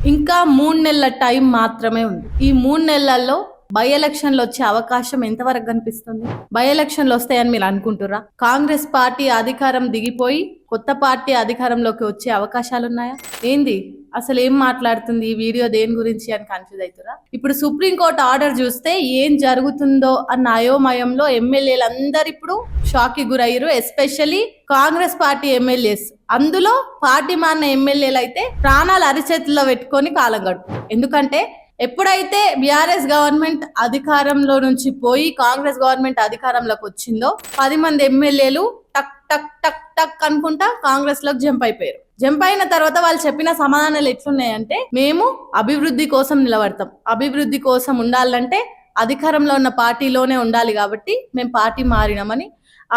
ఇంకా 3 నెలల టైం మాత్రమే ఉంది. ఈ 3 నెలల్లో బై ఎలక్షన్లు వచ్చే అవకాశం ఎంతవరకు కనిపిస్తుంది? బై ఎలక్షన్లు వస్తాయని మీరు అనుకుంటురా? కాంగ్రెస్ పార్టీ అధికారం దిగిపోయి కొత్త పార్టీ అధికారంలోకి వచ్చే అవకాశాలు ఉన్నాయా? ఏంది అసలు ఏం మాట్లాడుతుంది ఈ వీడియో, దేని గురించి అని కన్ఫ్యూజ్ అవుతురా? ఇప్పుడు సుప్రీంకోర్టు ఆర్డర్ చూస్తే ఏం జరుగుతుందో అన్న అయోమయంలో ఎమ్మెల్యేలందరూ ఇప్పుడు షాక్ కి గురయ్యారు. Especially Congress party MLAs. అందులో పార్టీ మారిన ఎమ్మెల్యేలు అయితే ప్రాణాలు అరిచేతుల్లో పెట్టుకొని కాలం గడుపు. ఎందుకంటే ఎప్పుడైతే బీఆర్ఎస్ గవర్నమెంట్ అధికారంలో నుంచి పోయి కాంగ్రెస్ గవర్నమెంట్ అధికారంలోకి వచ్చిందో 10 మంది ఎమ్మెల్యేలు టక్ టక్ టక్ టక్ అనుకుంటా కాంగ్రెస్ లోకి జంప్ అయిపోయారు. జంప్ అయిన తర్వాత వాళ్ళు చెప్పిన సమాధానాలు ఎట్లున్నాయంటే, మేము అభివృద్ధి కోసం నిలబడతాం, అభివృద్ధి కోసం ఉండాలంటే అధికారంలో ఉన్న పార్టీలోనే ఉండాలి, కాబట్టి మేము పార్టీ మారినామని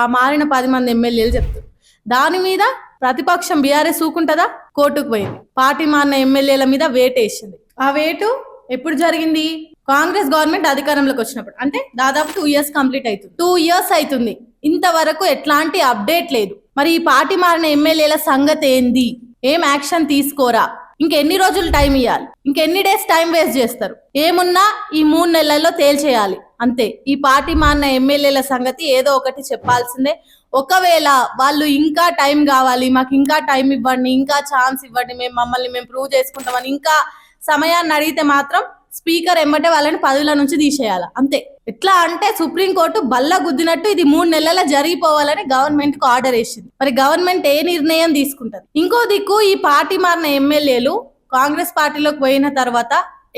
ఆ మారిన 10 మంది ఎమ్మెల్యేలు చెప్తారు. దాని మీద ప్రతిపక్షం బీఆర్ఎస్ ఊకుంటదా? కోర్టుకు పోయింది. పార్టీ మారిన ఎమ్మెల్యేల మీద వేటేసింది. ఆ వేటు ఎప్పుడు జరిగింది? కాంగ్రెస్ గవర్నమెంట్ అధికారంలోకి వచ్చినప్పుడు. అంటే దాదాపు 2 years కంప్లీట్ అవుతుంది. 2 years అవుతుంది, ఇంతవరకు ఎట్లాంటి అప్డేట్ లేదు. మరి ఈ పార్టీ మారిన ఎమ్మెల్యేల సంగతి ఏంది? ఏం యాక్షన్ తీసుకోరా? ఇంకెన్ని రోజులు టైం ఇవ్వాలి? ఇంకెన్ని డేస్ టైం వేస్ట్ చేస్తారు? ఏమున్నా ఈ 3 నెలల్లో తేల్చేయాలి అంతే. ఈ పార్టీ మారిన ఎమ్మెల్యేల సంగతి ఏదో ఒకటి చెప్పాల్సిందే. ఒకవేళ వాళ్ళు ఇంకా టైం కావాలి, మాకు ఇంకా టైం ఇవ్వండి, ఇంకా ఛాన్స్ ఇవ్వండి, మమ్మల్ని ప్రూవ్ చేసుకుంటామని ఇంకా సమయాన్ని అడిగితే మాత్రం స్పీకర్ ఎమ్మటే వాళ్ళని పదవుల నుంచి తీసేయాలి అంతే. ఎట్లా అంటే సుప్రీంకోర్టు బల్ల గుద్దినట్టు ఇది 3 నెలల జరిగిపోవాలని గవర్నమెంట్ కు ఆర్డర్ వేసింది. మరి గవర్నమెంట్ ఏ నిర్ణయం తీసుకుంటది? ఇంకో దిక్కు ఈ పార్టీ మారిన ఎమ్మెల్యేలు కాంగ్రెస్ పార్టీలోకి పోయిన తర్వాత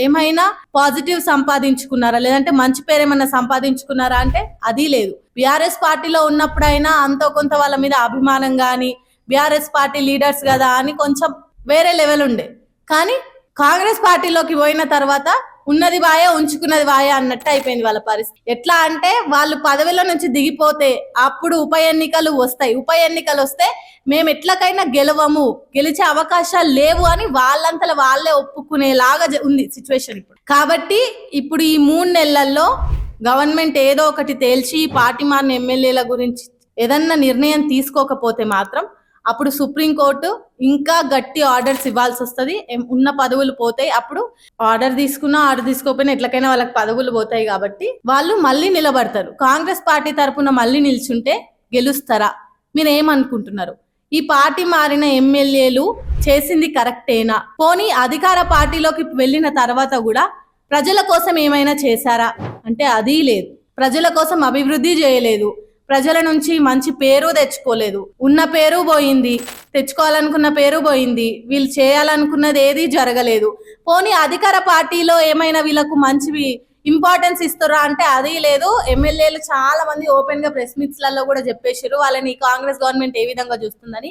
ఏమైనా పాజిటివ్ సంపాదించుకున్నారా, లేదంటే మంచి పేరు ఏమైనా సంపాదించుకున్నారా అంటే అది లేదు. బీఆర్ఎస్ పార్టీలో ఉన్నప్పుడైనా అంతో కొంత వాళ్ళ మీద అభిమానం గాని, బీఆర్ఎస్ పార్టీ లీడర్స్ కదా అని కొంచెం వేరే లెవెల్ ఉండే. కానీ కాంగ్రెస్ పార్టీలోకి పోయిన తర్వాత ఉన్నది వాయే ఉంచుకున్నది వాయే అన్నట్టు అయిపోయింది వాళ్ళ పరిస్థితి. ఎట్లా అంటే వాళ్ళు పదవిలో నుంచి దిగిపోతే అప్పుడు ఉప ఎన్నికలు వస్తాయి. ఉప ఎన్నికలు వస్తే మేము ఎట్లకైనా గెలవము, గెలిచే అవకాశాలు లేవు అని వాళ్ళంతలో వాళ్ళే ఒప్పుకునేలాగా ఉంది సిచ్యువేషన్ ఇప్పుడు. కాబట్టి ఇప్పుడు ఈ 3 నెలల్లో గవర్నమెంట్ ఏదో ఒకటి తేల్చి పార్టీ మారిన ఎమ్మెల్యేల గురించి ఏదన్నా నిర్ణయం తీసుకోకపోతే మాత్రం అప్పుడు సుప్రీంకోర్టు ఇంకా గట్టి ఆర్డర్స్ ఇవ్వాల్సి వస్తుంది. ఉన్న పదవులు పోతాయి. అప్పుడు ఆర్డర్ తీసుకున్నా ఆర్డర్ తీసుకోకపోయినా ఎట్లకైనా వాళ్ళకి పదవులు పోతాయి కాబట్టి వాళ్ళు మళ్ళీ నిలబడతారు. కాంగ్రెస్ పార్టీ తరఫున మళ్ళీ నిల్చుంటే గెలుస్తారా? మీరు ఏమనుకుంటున్నారు? ఈ పార్టీ మారిన ఎమ్మెల్యేలు చేసింది కరెక్టేనా? పోనీ అధికార పార్టీలోకి వెళ్ళిన తర్వాత కూడా ప్రజల కోసం ఏమైనా చేశారా అంటే అది లేదు. ప్రజల కోసం అభివృద్ధి చేయలేదు, ప్రజల నుంచి మంచి పేరు తెచ్చుకోలేదు. ఉన్న పేరు పోయింది, తెచ్చుకోవాలనుకున్న పేరు పోయింది, వీళ్ళు చేయాలనుకున్నది ఏది జరగలేదు. పోనీ అధికార పార్టీలో ఏమైనా వీళ్ళకు మంచివి ఇంపార్టెన్స్ ఇస్తారా అంటే అది లేదు. ఎమ్మెల్యేలు చాలా మంది ఓపెన్ గా ప్రెస్ మీట్స్ లలో కూడా చెప్పేశారు వాళ్ళని కాంగ్రెస్ గవర్నమెంట్ ఏ విధంగా చూస్తుందని.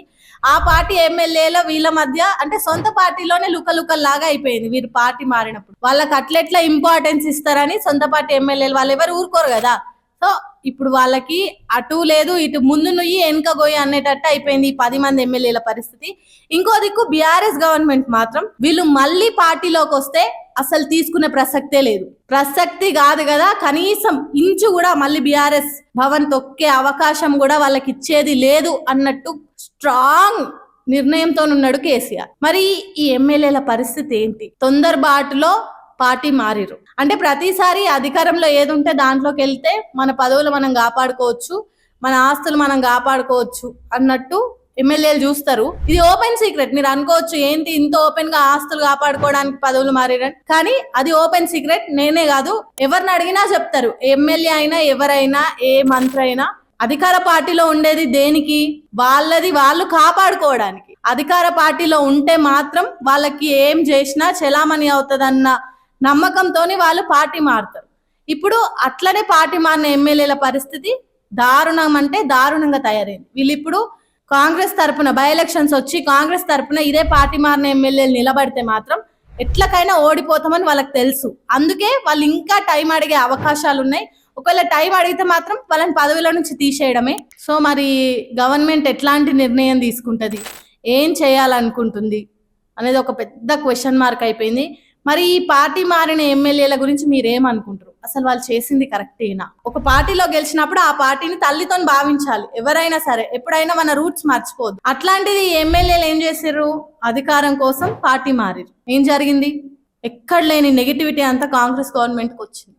ఆ పార్టీ ఎమ్మెల్యేల వీళ్ళ మధ్య అంటే సొంత పార్టీలోనే లుకలుకల్లాగా అయిపోయింది. వీరు పార్టీ మారినప్పుడు వాళ్ళకి అట్లెట్లా ఇంపార్టెన్స్ ఇస్తారని సొంత పార్టీ ఎమ్మెల్యేలు వాళ్ళు ఎవరు ఊరుకోరు కదా. సో ఇప్పుడు వాళ్ళకి అటు లేదు, ఇటు ముందు నుయ్యి వెనుక గోయి అనేటట్టు అయిపోయింది ఈ 10 మంది ఎమ్మెల్యేల పరిస్థితి. ఇంకో దిక్కు బీఆర్ఎస్ గవర్నమెంట్ మాత్రం వీళ్ళు మళ్ళీ పార్టీలోకి వస్తే అసలు తీసుకునే ప్రసక్తే లేదు. ప్రసక్తి కాదు కదా, కనీసం ఇంచు కూడా మళ్ళీ బీఆర్ఎస్ భవన్ తొక్కే అవకాశం కూడా వాళ్ళకి ఇచ్చేది లేదు అన్నట్టు స్ట్రాంగ్ నిర్ణయంతో ఉన్నాడు కేసీఆర్. మరి ఈ ఎమ్మెల్యేల పరిస్థితి ఏంటి? తొందరబాటులో పార్టీ మారిరు అంటే ప్రతిసారి అధికారంలో ఏది ఉంటే దాంట్లోకి వెళ్తే మన పదవులు మనం కాపాడుకోవచ్చు, మన ఆస్తులు మనం కాపాడుకోవచ్చు అన్నట్టు ఎమ్మెల్యేలు చూస్తారు. ఇది ఓపెన్ సీక్రెట్. మీరు అనుకోవచ్చు ఏంటి ఇంత ఓపెన్ గా ఆస్తులు కాపాడుకోవడానికి పదవులు మారిరని, కానీ అది ఓపెన్ సీక్రెట్. నేనే కాదు, ఎవరిని అడిగినా చెప్తారు. ఎమ్మెల్యే అయినా ఎవరైనా ఏ మంత్రి అయినా అధికార పార్టీలో ఉండేది దేనికి? వాళ్ళది వాళ్ళు కాపాడుకోవడానికి. అధికార పార్టీలో ఉంటే మాత్రం వాళ్ళకి ఏం చేసినా చెలామణి అవుతుందన్న నమ్మకంతోని వాళ్ళు పార్టీ మారుతారు. ఇప్పుడు అట్లనే పార్టీ మారిన ఎమ్మెల్యేల పరిస్థితి దారుణం అంటే దారుణంగా తయారైంది. వీళ్ళు ఇప్పుడు కాంగ్రెస్ తరపున బై ఎలక్షన్స్ వచ్చి కాంగ్రెస్ తరపున ఇదే పార్టీ మారిన ఎమ్మెల్యేలు నిలబడితే మాత్రం ఎట్లకైనా ఓడిపోతామని వాళ్ళకి తెలుసు. అందుకే వాళ్ళు ఇంకా టైం అడిగే అవకాశాలు ఉన్నాయి. ఒకవేళ టైం అడిగితే మాత్రం వాళ్ళని పదవిలో నుంచి తీసేయడమే. సో మరి గవర్నమెంట్ ఎట్లాంటి నిర్ణయం తీసుకుంటుంది, ఏం చేయాలనుకుంటుంది అనేది ఒక పెద్ద క్వశ్చన్ మార్క్ అయిపోయింది. మరి ఈ పార్టీ మారిన ఎమ్మెల్యేల గురించి మీరేమనుకుంటారు? అసలు వాళ్ళు చేసింది కరెక్టేనా? ఒక పార్టీలో గెలిచినప్పుడు ఆ పార్టీని తల్లితో భావించాలి ఎవరైనా సరే, ఎప్పుడైనా మన రూట్స్ మర్చిపోద్దు. అట్లాంటిది ఎమ్మెల్యేలు ఏం చేసిర్రు? అధికారం కోసం పార్టీ మారిరు. ఏం జరిగింది? ఎక్కడ లేని నెగిటివిటీ అంతా కాంగ్రెస్ గవర్నమెంట్కి వచ్చింది.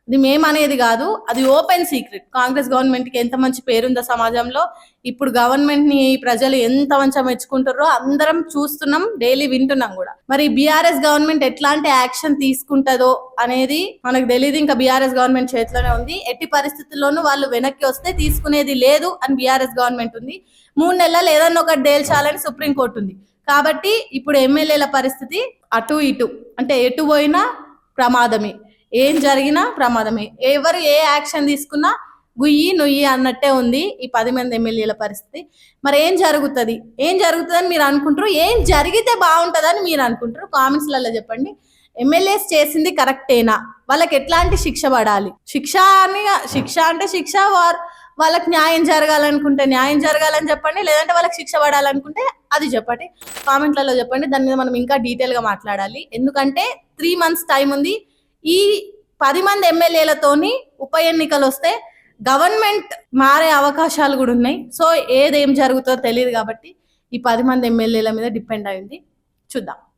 అది మేమనేది కాదు, అది ఓపెన్ సీక్రెట్. కాంగ్రెస్ గవర్నమెంట్కి ఎంత మంచి పేరుందో సమాజంలో, ఇప్పుడు గవర్నమెంట్ని ప్రజలు ఎంత మంచిగా మెచ్చుకుంటారో అందరం చూస్తున్నాం, డైలీ వింటున్నాం కూడా. మరి బీఆర్ఎస్ గవర్నమెంట్ ఎట్లాంటి యాక్షన్ తీసుకుంటుందో అనేది మనకు తెలియదు. ఇంకా బీఆర్ఎస్ గవర్నమెంట్ చేతిలోనే ఉంది. ఎట్టి పరిస్థితుల్లోనూ వాళ్ళు వెనక్కి వస్తే తీసుకునేది లేదు అని బీఆర్ఎస్ గవర్నమెంట్ ఉంది. 3 నెలలు ఏదన్నా ఒకటి తేల్చాలని సుప్రీంకోర్టు ఉంది. కాబట్టి ఇప్పుడు ఎమ్మెల్యేల పరిస్థితి అటు ఇటు, అంటే ఎటు పోయినా ప్రమాదమే, ఏం జరిగినా ప్రమాదమే, ఎవరు ఏ యాక్షన్ తీసుకున్నా గుయ్యి నుయ్యి అన్నట్టే ఉంది ఈ 10 మంది ఎమ్మెల్యేల పరిస్థితి. మరి ఏం జరుగుతుందని మీరు అనుకుంటారు? ఏం జరిగితే బాగుంటుందని మీరు అనుకుంటారు? కామెంట్స్లలో చెప్పండి. ఎమ్మెల్యేస్ చేసింది కరెక్టేనా? వాళ్ళకి ఎట్లాంటి శిక్ష పడాలి? శిక్ష అంటే శిక్ష, వాళ్ళకి న్యాయం జరగాలనుకుంటే న్యాయం జరగాలని చెప్పండి, లేదంటే వాళ్ళకి శిక్ష పడాలనుకుంటే అది చెప్పండి, కామెంట్లలో చెప్పండి. దాని మీద మనం ఇంకా డీటెయిల్గా మాట్లాడాలి. ఎందుకంటే 3 months టైం ఉంది. ఈ 10 మంది ఎమ్మెల్యేలతోని ఉప ఎన్నికలు వస్తే గవర్నమెంట్ మారే అవకాశాలు కూడా ఉన్నాయి. సో ఏదేం జరుగుతుందో తెలియదు కాబట్టి ఈ 10 మంది ఎమ్మెల్యేల మీద డిపెండ్ అయింది. చూద్దాం.